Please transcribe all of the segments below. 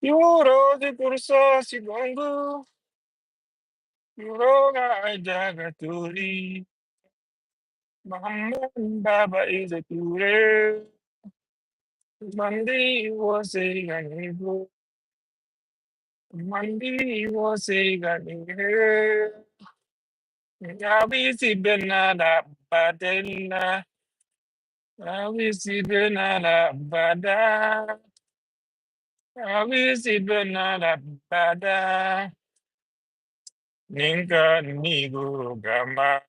Yuro de Kurso Sigongo, Yuroga Jagaturi, Muhammad Baba is a Ture, Mandi was a Ganigo, Mandi was a Ganigo, Yabisi Benada Badena, Yabisi Benada Bada, Yabisi Benada Bada, Ninka Nigo Gama.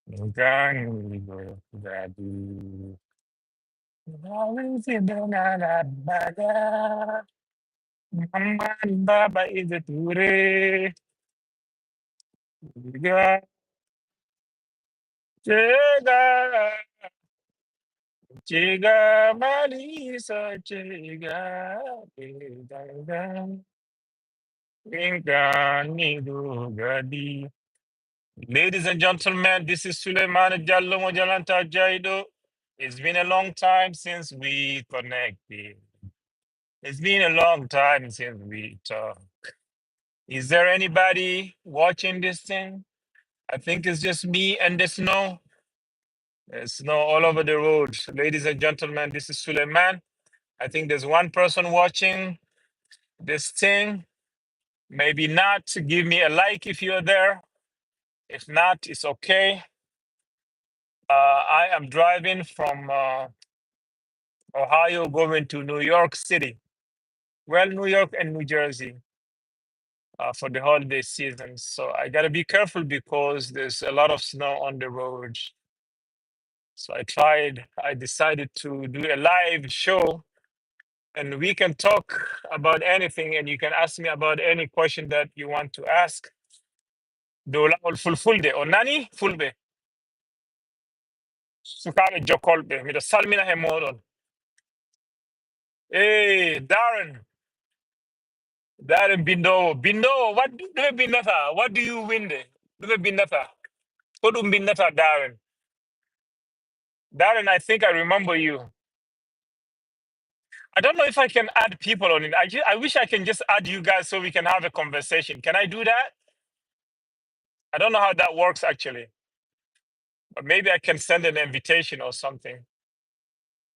Gango Gadu. Always in the nana baga. Mama Baba is a ture. Chega, chega, chega, Malisa, chega, chega, chega, Nidu Gadi. Ladies and gentlemen, this is Suleiman Jallo Mojalanta Jaido. It's been a long time since we connected. It's been a long time since we talked. Is there anybody watching this thing? I think it's just me and the snow. There's snow all over the road. Ladies and gentlemen, this is Suleiman. I think there's one person watching this thing. Maybe not. Give me a like if you're there. If not, it's okay. I am driving from Ohio going to New York City. Well, New York and New Jersey for the holiday season. So I got to be careful because there's a lot of snow on the road. So I decided to do a live show and we can talk about anything and you can ask me about any question that you want to ask. Dola ol fulfulde o nani fulbe. Sukabe jokolbe. Mi do salmina he modon. Hey, Darren. Darren Bindo. Bindo, what do you binata? What do you win there? Do you binata? What do you binata, Darren? Darren, I think I remember you. I don't know if I can add people on it. I wish I can just add you guys so we can have a conversation. Can I do that? I don't know how that works actually, but maybe I can send an invitation or something.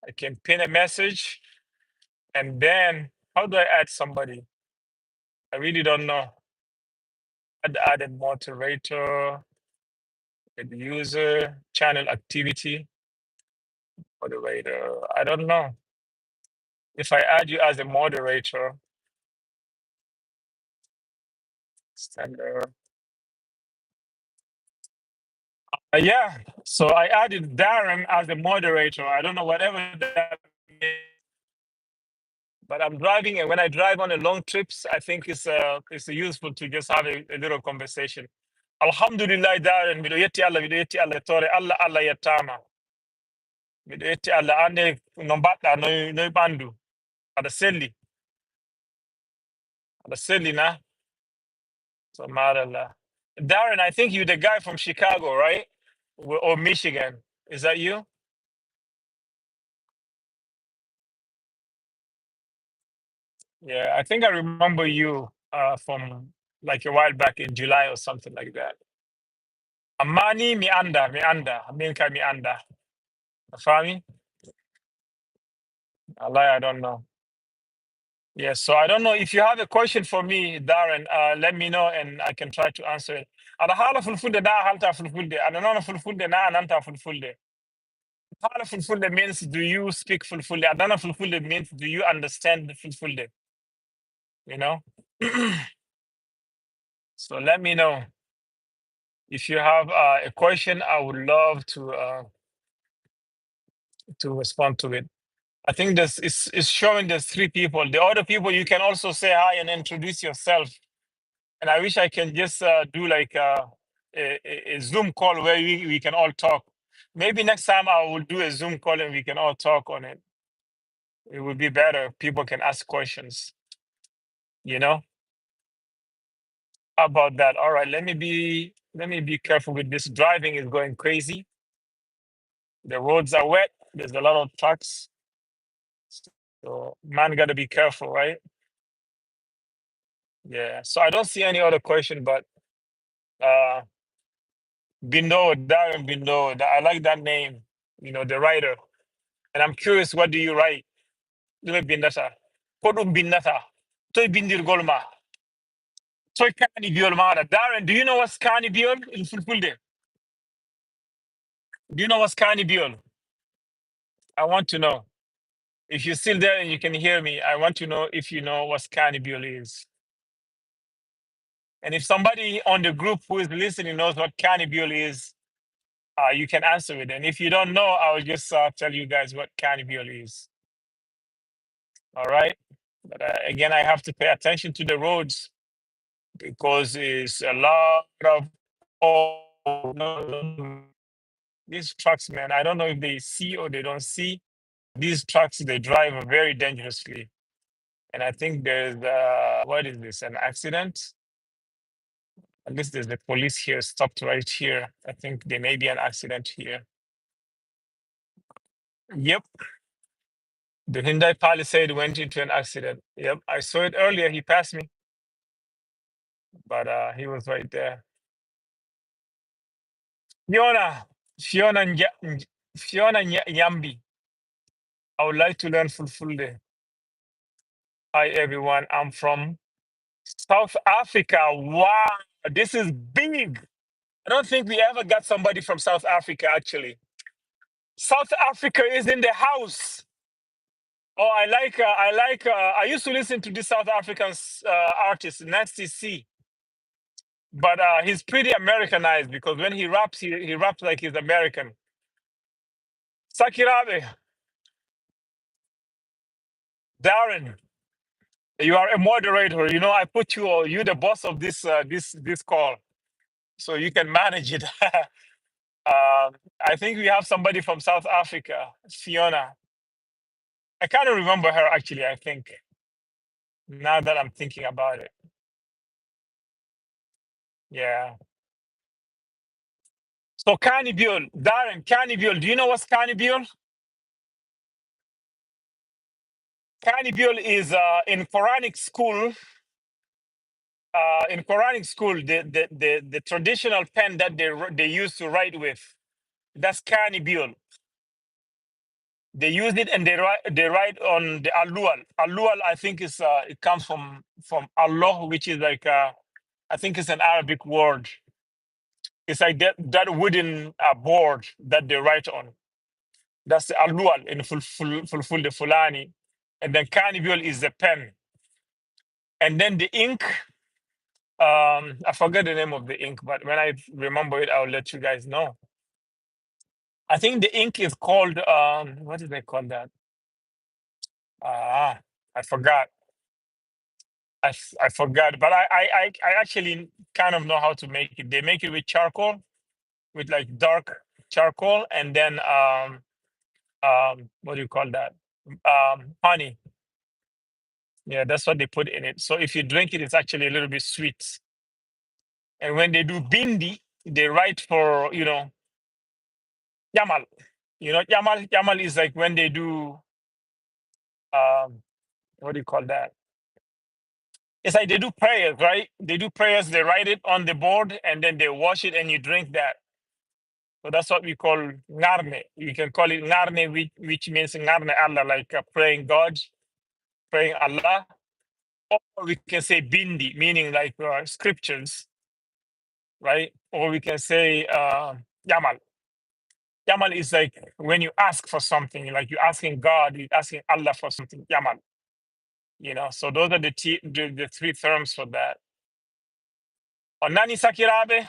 I can pin a message and then how do I add somebody? I really don't know. Add a moderator, a user, channel activity, moderator. I don't know. If I add you as a moderator, standard. Yeah, so I added Darren as a moderator. I don't know whatever that means, but I'm driving, and when I drive on a long trips, I think it's useful to just have a little conversation. Alhamdulillah, Darren, mido yetti Allah, tore Allah Allah yatama. Mido yetti Allah ane nombata no bandu. Ada selli na. So Marallah. Darren, I think you're the guy from Chicago, right? Or Michigan. Is that you? Yeah, I think I remember you from like a while back in July or something like that. Amani mi anda, Aminka mi anda. Fami? Allah, I don't know. Yeah, so I don't know if you have a question for me, Darren. Let me know and I can try to answer it. Ada hala fulfulde na halta fulfulde. Ada nona fulfulde na ananta fulfulde. Hala fulfulde means do you speak fulfulde? Adana fulfulde means do you understand the fulfulde? You know? So let me know. If you have a question, I would love to respond to it. I think this is showing there's three people. The other people, you can also say hi and introduce yourself. And I wish I can just do like a Zoom call where we can all talk. Maybe next time I will do a Zoom call and we can all talk on it. It would be better. People can ask questions, you know? How about that? All right, let me be careful with this. Driving is going crazy. The roads are wet. There's a lot of trucks. So man gotta be careful, right? Yeah. So I don't see any other question, but uh Bindo, Darren Bindo, I like that name, the writer. And I'm curious, what do you write? Dumi Bindata. Kodum Bindata. Toy Bindir Golma. Toy Kani Biol Mara. Darren, do you know what's Kani Biol in Fulfulde? Do you know what's Kani Biol? I want to know. If you're still there and you can hear me, I want to know if you know what Kani Biol is. And if somebody on the group who is listening knows what Kani Biol is, you can answer it. And if you don't know, I'll just tell you guys what Kani Biol is. All right. But again, I have to pay attention to the roads because it's a lot of these trucks, man. I don't know if they see or they don't see. These trucks, they drive very dangerously. And I think there's, what is this, an accident? At least there's the police here stopped right here. I think there may be an accident here. Yep. The Hyundai Palisade went into an accident. Yep. I saw it earlier. He passed me, but he was right there. Fiona, Fiona, Fiona Nyambi. I would like to learn Fulfulde. Hi, everyone. I'm from South Africa. Wow, this is big. I don't think we ever got somebody from South Africa, actually. South Africa is in the house. Oh, I used to listen to this South African artist, Nasty C. But he's pretty Americanized because when he raps, he raps like he's American. Sakirabe, Darren, you are a moderator. I put you the boss of this call, so you can manage it. I think we have somebody from South Africa, Fiona. I can't remember her actually. I think now that I'm thinking about it, yeah. So Carnival, Darren, Carnival. Do you know what's Carnival? Carnival is in Quranic school. In Quranic school, the traditional pen that they used to write with, that's Carnival. They use it and they write on the alual. Alual, I think is it comes from Allah, which is like I think it's an Arabic word. It's like that wooden board that they write on. That's the alual in full the Fulani, and then Carnival is the pen, and then the ink. I forget the name of the ink, but when I remember it, I'll let you guys know. I think the ink is called what did they call that? I forgot. I forgot, but I actually kind of know how to make it. They make it with charcoal, with like dark charcoal, and then what do you call that? Honey. Yeah, that's what they put in it. So if you drink it, it's actually a little bit sweet. And when they do bindi, they write for yamal. Yamal is like when they do what do you call that? It's like they do prayers, right? They do prayers, they write it on the board and then they wash it and you drink that. So that's what we call ngarne. You can call it ngarne, which means ngarne Allah, like praying God, praying Allah. Or we can say bindi, meaning like scriptures, right? Or we can say yamal. Yamal is like when you ask for something, like you're asking God, you're asking Allah for something. Yamal, So those are the three terms for that. Onani sakirabe,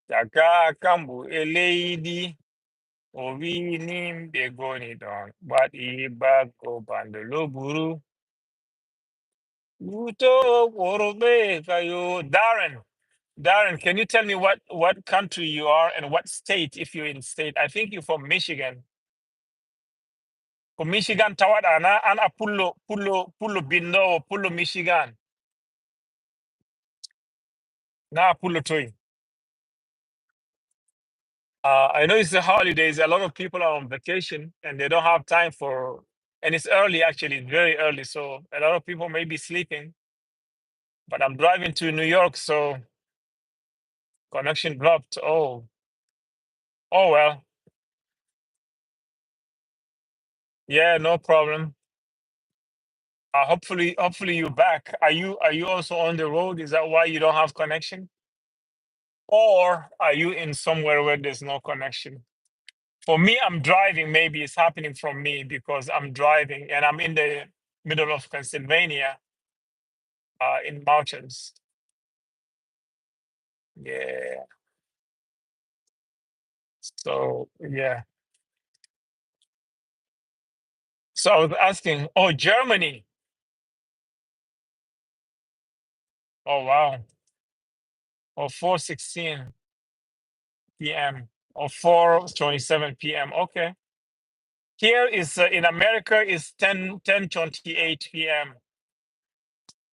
yaka kambu eleidi, ovinim begoni don, but iba ko bandolo buru. Uto worobe kayo. Darren, can you tell me what country you are and what state, if you're in state? I think you're from Michigan. From Michigan, tawada na ana pulo bindo pulo Michigan. Na pulo toy. I know it's the holidays. A lot of people are on vacation and they don't have time for, and it's early actually, it's very early. So a lot of people may be sleeping, but I'm driving to New York, so connection dropped. Oh well. Yeah, no problem. Hopefully you're back. Are you also on the road? Is that why you don't have connection? Or are you in somewhere where there's no connection? For me, I'm driving. Maybe it's happening from me because I'm driving and I'm in the middle of Pennsylvania, in mountains. Yeah. So yeah. So I was asking, oh, Germany. Oh wow. Or 4:16 p.m. or 4:27 p.m. Okay. Here is in America is 10:28 p.m.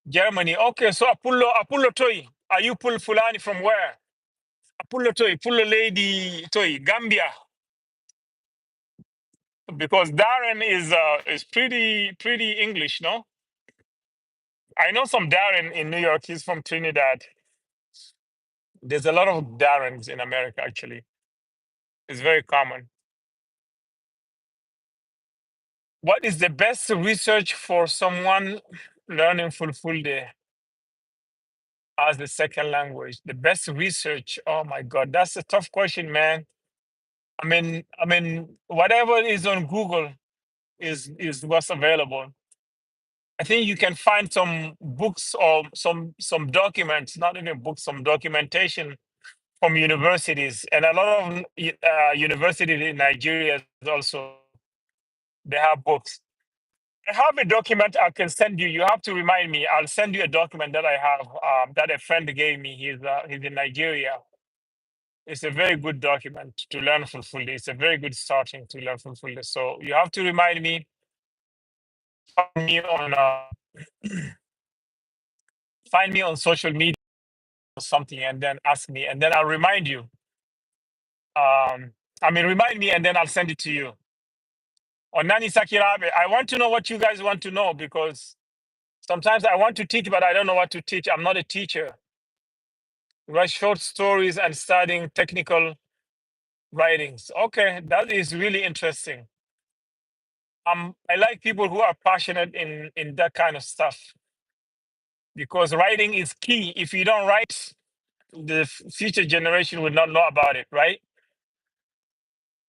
Germany. Okay, so Apullo Toy. Are you pull Fulani from where? Apullo Toy, Pull Lady Toy, Gambia. Because Darren is pretty English, no? I know some Darren in New York. He's from Trinidad. There's a lot of Darrens in America, actually. It's very common. What is the best research for someone learning Fulfulde as the second language? The best research. Oh my God, that's a tough question, man. I mean, whatever is on Google is what's available. I think you can find some books or some documents, not even books, some documentation from universities, and a lot of universities in Nigeria also they have books. I have a document I can send you. You have to remind me. I'll send you a document that I have that a friend gave me. He's in Nigeria. It's a very good document to learn Fulfulde. It's a very good starting to learn Fulfulde. So you have to remind me, find me on find me on social media or something, and then ask me, and then I'll remind you. Remind me, and then I'll send it to you. On Nani Sakirabe, I want to know what you guys want to know because sometimes I want to teach, but I don't know what to teach. I'm not a teacher. Write short stories and studying technical writings. Okay, that is really interesting. I like people who are passionate in that kind of stuff because writing is key. If you don't write, the future generation will not know about it, right?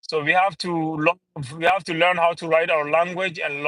So we have to learn how to write our language and